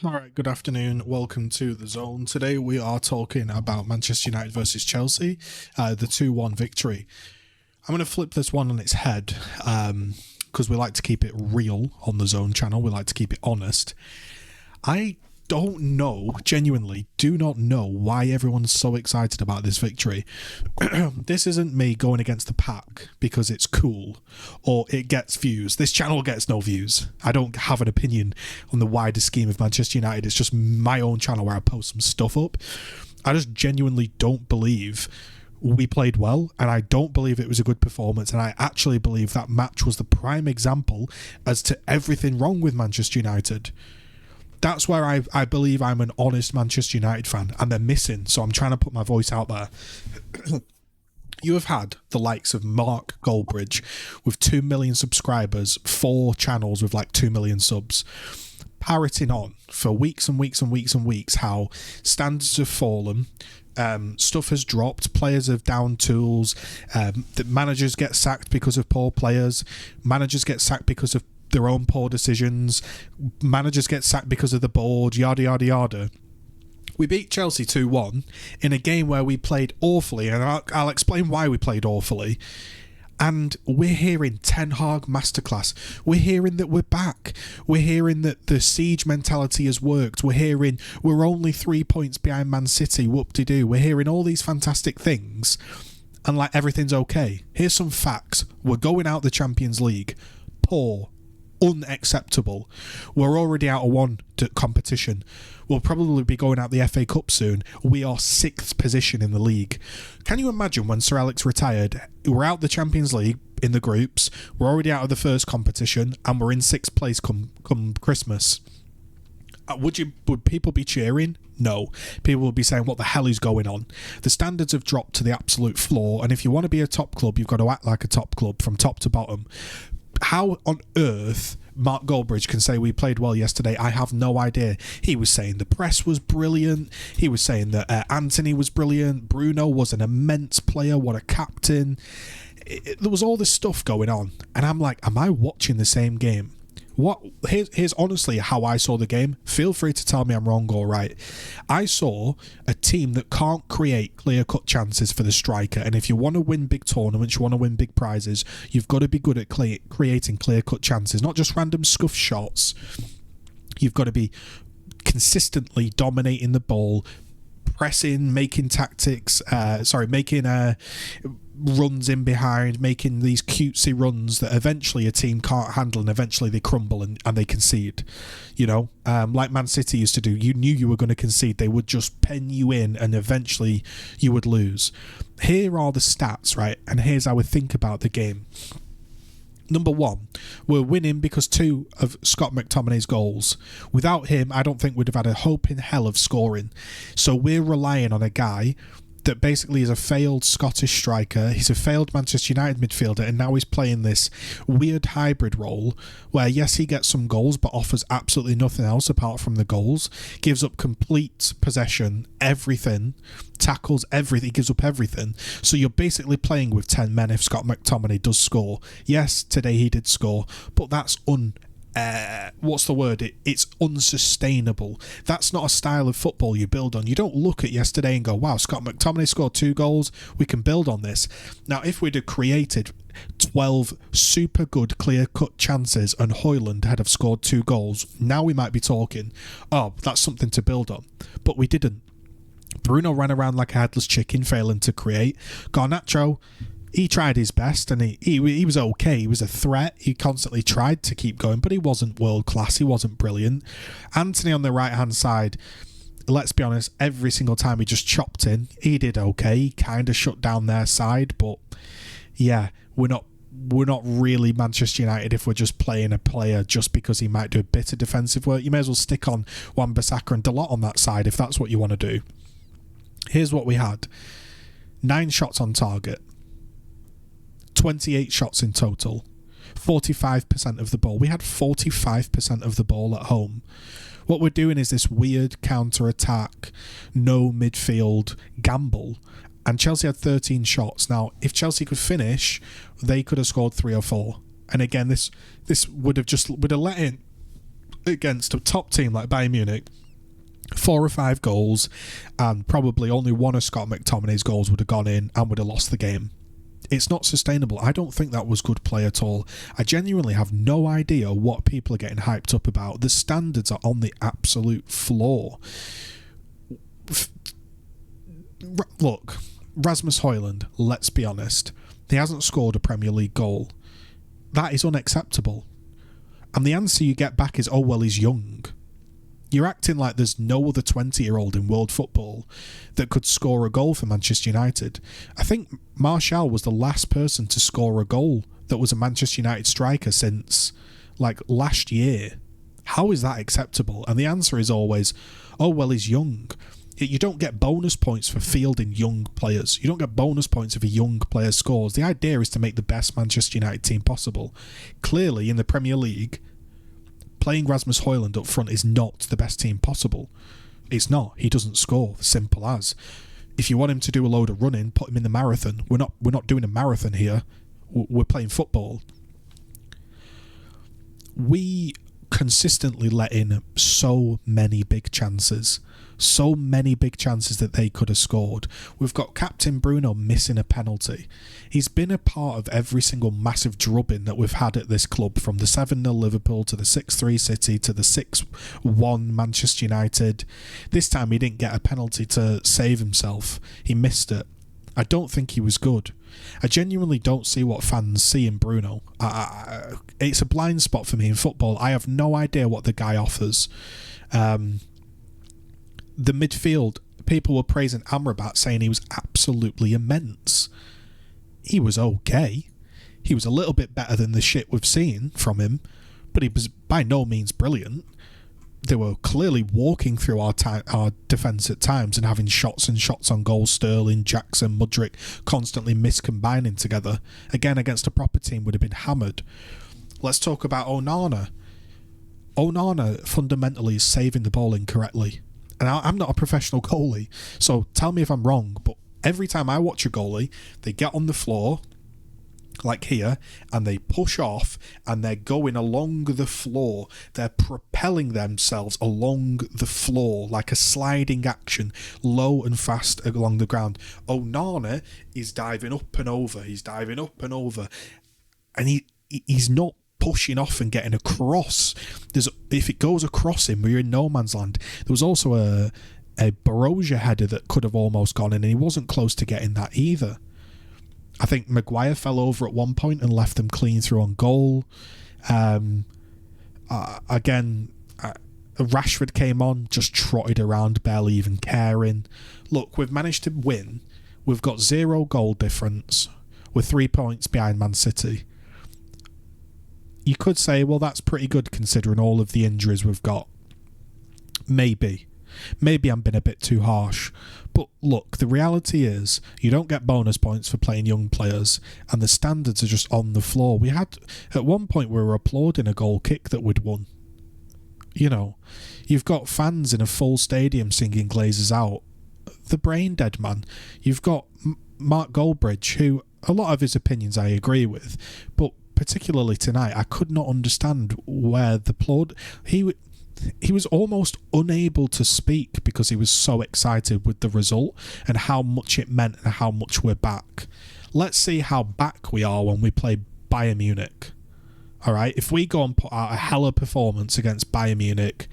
All right, good afternoon. Welcome to The Zone. Today we are talking about Manchester United versus Chelsea, the 2-1 victory. I'm going to flip this one on its head because we like to keep it real on The Zone channel. We like to keep it honest. I don't know, genuinely do not know why everyone's so excited about this victory. This isn't me going against the pack because it's cool or it gets views. This channel gets no views. I don't have an opinion on the wider scheme of Manchester United. It's just my own channel where I post some stuff up. I just genuinely don't believe we played well, and I don't believe it was a good performance, and I actually believe that match was the prime example as to everything wrong with Manchester United. That's where I believe I'm an honest Manchester United fan, and they're missing, so I'm trying to put my voice out there. You have had the likes of Mark Goldbridge with 2 million subscribers, 4 channels with like 2 million subs, parroting on for weeks and weeks and weeks and weeks how standards have fallen, stuff has dropped, players have down tools, the managers get sacked because of poor players, managers get sacked because of their own poor decisions, managers get sacked because of the board, yada yada yada. We beat Chelsea 2-1 in a game where we played awfully, and I'll explain why we played awfully. And we're hearing Ten Hag masterclass. We're hearing that we're back. We're hearing that the siege mentality has worked. We're hearing we're only 3 points behind Man City, whoop-de-doo. We're hearing all these fantastic things, and like everything's okay. Here's some facts. We're going out the Champions League. Poor. Unacceptable. We're already out of one competition. We'll probably be going out the FA Cup soon. We are 6th position in the league. Can you imagine when Sir Alex retired? We're out the Champions League in the groups. We're already out of the first competition, and we're in 6th place come Christmas. Would people be cheering? No. People would be saying, what the hell is going on? The standards have dropped to the absolute floor, and if you want to be a top club, you've got to act like a top club from top to bottom. How on earth Mark Goldbridge can say we played well yesterday, I have no idea. He was saying the press was brilliant. He was saying that Anthony was brilliant. Bruno was an immense player. What a captain. There was all this stuff going on. And I'm like, am I watching the same game? Here's honestly how I saw the game. Feel free to tell me I'm wrong or right. I saw a team that can't create clear-cut chances for the striker, and if you want to win big tournaments, you want to win big prizes, you've got to be good at creating clear-cut chances, not just random scuff shots. You've got to be consistently dominating the ball, pressing, making runs in behind, making these cutesy runs that eventually a team can't handle, and eventually they crumble and they concede. Like Man City used to do. You knew you were going to concede. They would just pen you in and eventually you would lose. Here are the stats, right? And here's how I think about the game. Number 1, we're winning because 2 of Scott McTominay's goals. Without him, I don't think we'd have had a hope in hell of scoring. So we're relying on a guy that basically is a failed Scottish striker. He's a failed Manchester United midfielder, and now he's playing this weird hybrid role where, yes, he gets some goals but offers absolutely nothing else apart from the goals, gives up complete possession, everything, tackles everything, he gives up everything. So you're basically playing with 10 men if Scott McTominay does score. Yes, today he did score, but that's it's unsustainable. That's not a style of football you build on. You don't look at yesterday and go, wow, Scott McTominay scored 2 goals, we can build on this. Now, if we'd have created 12 super good clear-cut chances and Højlund had have scored 2 goals, now we might be talking, oh, that's something to build on. But we didn't. Bruno ran around like a headless chicken, failing to create. Garnacho, he tried his best, and he was okay. He was a threat. He constantly tried to keep going, but he wasn't world class. He wasn't brilliant. Anthony on the right hand side, let's be honest, every single time he just chopped in, he did okay. He kind of shut down their side, but yeah, we're not really Manchester United if we're just playing a player just because he might do a bit of defensive work. You may as well stick on Wan-Bissaka and Dalot on that side if that's what you want to do. Here's what we had. 9 shots on target. 28 shots in total, 45% of the ball. We had 45% of the ball at home. What we're doing is this weird counter-attack, no midfield gamble, and Chelsea had 13 shots. Now, if Chelsea could finish, they could have scored 3 or 4. And again, this would have let in against a top team like Bayern Munich, 4 or 5 goals, and probably only one of Scott McTominay's goals would have gone in and would have lost the game. It's not sustainable. I don't think that was good play at all. I genuinely have no idea what people are getting hyped up about. The standards are on the absolute floor. Look, Rasmus Højlund, let's be honest, he hasn't scored a Premier League goal. That is unacceptable. And the answer you get back is, oh, well, he's young. You're acting like there's no other 20-year-old in world football that could score a goal for Manchester United. I think Martial was the last person to score a goal that was a Manchester United striker since, like, last year. How is that acceptable? And the answer is always, oh, well, he's young. You don't get bonus points for fielding young players. You don't get bonus points if a young player scores. The idea is to make the best Manchester United team possible. Clearly, in the Premier League, playing Rasmus Højlund up front is not the best team possible. It's not. He doesn't score. Simple as. If you want him to do a load of running, put him in the marathon. We're not doing a marathon here. We're playing football. We consistently let in so many big chances. So many big chances that they could have scored. We've got Captain Bruno missing a penalty. He's been a part of every single massive drubbing that we've had at this club, from the 7-0 Liverpool to the 6-3 City to the 6-1 Manchester United. This time he didn't get a penalty to save himself. He missed it. I don't think he was good. I genuinely don't see what fans see in Bruno. It's a blind spot for me in football. I have no idea what the guy offers. The midfield, people were praising Amrabat, saying he was absolutely immense. He was okay. He was a little bit better than the shit we've seen from him, but he was by no means brilliant. They were clearly walking through our defence at times and having shots and shots on goal. Sterling, Jackson, Mudryk constantly miscombining together. Again, against a proper team would have been hammered. Let's talk about Onana. Onana fundamentally is saving the ball incorrectly. And I'm not a professional goalie, so tell me if I'm wrong, but every time I watch a goalie, they get on the floor, like here, and they push off, and they're going along the floor. They're propelling themselves along the floor like a sliding action, low and fast along the ground. Onana is diving up and over. He's diving up and over. And he's not pushing off and getting across. If it goes across him, we're in no man's land. There was also a Baroja header that could have almost gone in, and he wasn't close to getting that either. I think Maguire fell over at one point and left them clean through on goal. Rashford came on, just trotted around, barely even caring. Look, we've managed to win. We've got 0 goal difference. We're 3 points behind Man City. You could say, well, that's pretty good considering all of the injuries we've got. Maybe I'm being a bit too harsh. But look, the reality is you don't get bonus points for playing young players, and the standards are just on the floor. We had, at one point, we were applauding a goal kick that we'd won. You know, you've got fans in a full stadium singing Glazers Out. The brain dead, man. You've got Mark Goldbridge, who a lot of his opinions I agree with, but particularly tonight, I could not understand where the applaud. He was almost unable to speak because he was so excited with the result and how much it meant and how much we're back. Let's see how back we are when we play Bayern Munich. All right, if we go and put out a hella performance against Bayern Munich,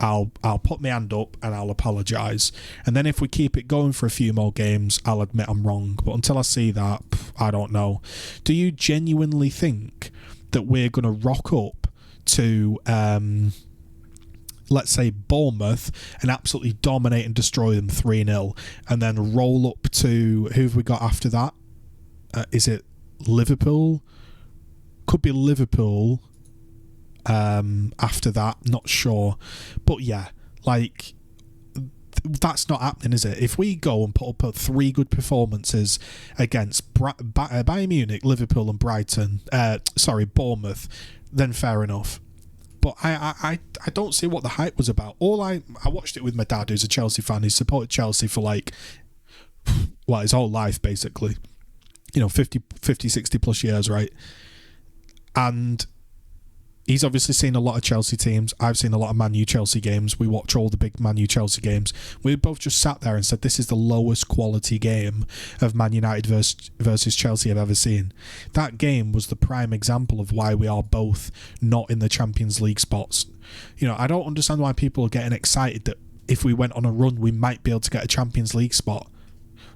I'll put my hand up and I'll apologise. And then if we keep it going for a few more games, I'll admit I'm wrong. But until I see that, I don't know. Do you genuinely think that we're going to rock up to, let's say, Bournemouth and absolutely dominate and destroy them 3-0 and then roll up to, who have we got after that? Is it Liverpool? Could be Liverpool. After that, not sure, but yeah, like that's not happening, is it? If we go and put up 3 good performances against Bayern Munich, Liverpool and Bournemouth, then fair enough. But I don't see what the hype was about. I watched it with my dad, who's a Chelsea fan. He's supported Chelsea for his whole life, basically. 50, 60 plus years, right? And He's obviously seen a lot of Chelsea teams. I've seen a lot of Man U Chelsea games. We watch all the big Man U Chelsea games. We both just sat there and said, this is the lowest quality game of Man United versus Chelsea I've ever seen. That game was the prime example of why we are both not in the Champions League spots. You know, I don't understand why people are getting excited that if we went on a run, we might be able to get a Champions League spot.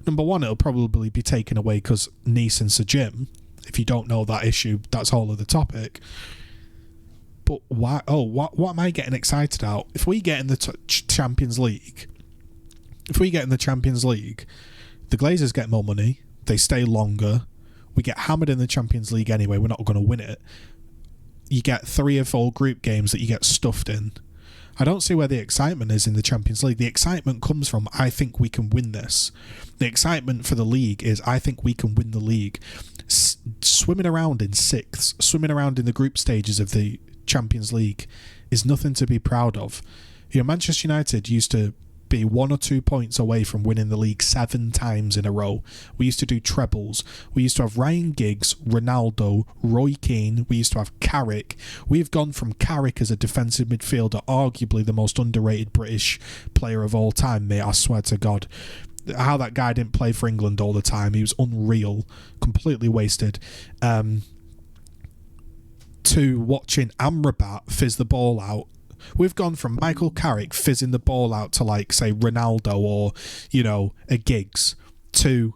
Number one, it'll probably be taken away because Nice and Sir Jim. If you don't know that issue, that's whole other topic. But why? Oh, what am I getting excited about? If we get in the Champions League, the Glazers get more money. They stay longer. We get hammered in the Champions League anyway. We're not going to win it. You get 3 or 4 group games that you get stuffed in. I don't see where the excitement is in the Champions League. The excitement comes from, I think we can win this. The excitement for the league is, I think we can win the league. Swimming around in 6th, swimming around in the group stages of the Champions League is nothing to be proud of. You know, Manchester United used to be 1 or 2 points away from winning the league 7 times in a row. We used to do trebles. We used to have Ryan Giggs, Ronaldo, Roy Keane. We used to have Carrick. We've gone from Carrick as a defensive midfielder, arguably the most underrated British player of all time, mate, I swear to God. How that guy didn't play for England all the time. He was unreal, completely wasted. To watching Amrabat fizz the ball out. We've gone from Michael Carrick fizzing the ball out to, like, say, Ronaldo or, you know, a Giggs, to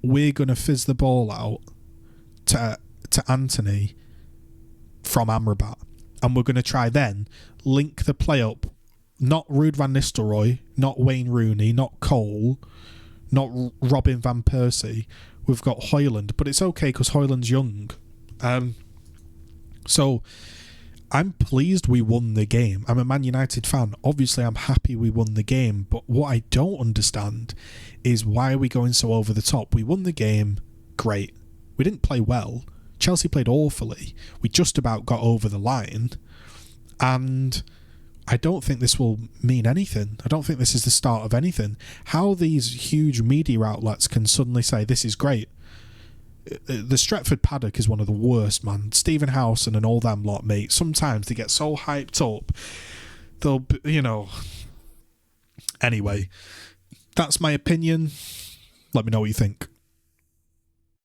we're going to fizz the ball out to Anthony from Amrabat. And we're going to try then link the play up. Not Ruud van Nistelrooy, not Wayne Rooney, not Cole, not Robin van Persie. We've got Højlund, but it's okay because Højlund's young. So I'm pleased we won the game. I'm a Man United fan. Obviously, I'm happy we won the game. But what I don't understand is why are we going so over the top? We won the game. Great. We didn't play well. Chelsea played awfully. We just about got over the line. And I don't think this will mean anything. I don't think this is the start of anything. How these huge media outlets can suddenly say this is great. The Stretford paddock is one of the worst, man. Stephen Howson and all them lot, mate. Sometimes they get so hyped up. They'll, you know. Anyway, that's my opinion. Let me know what you think.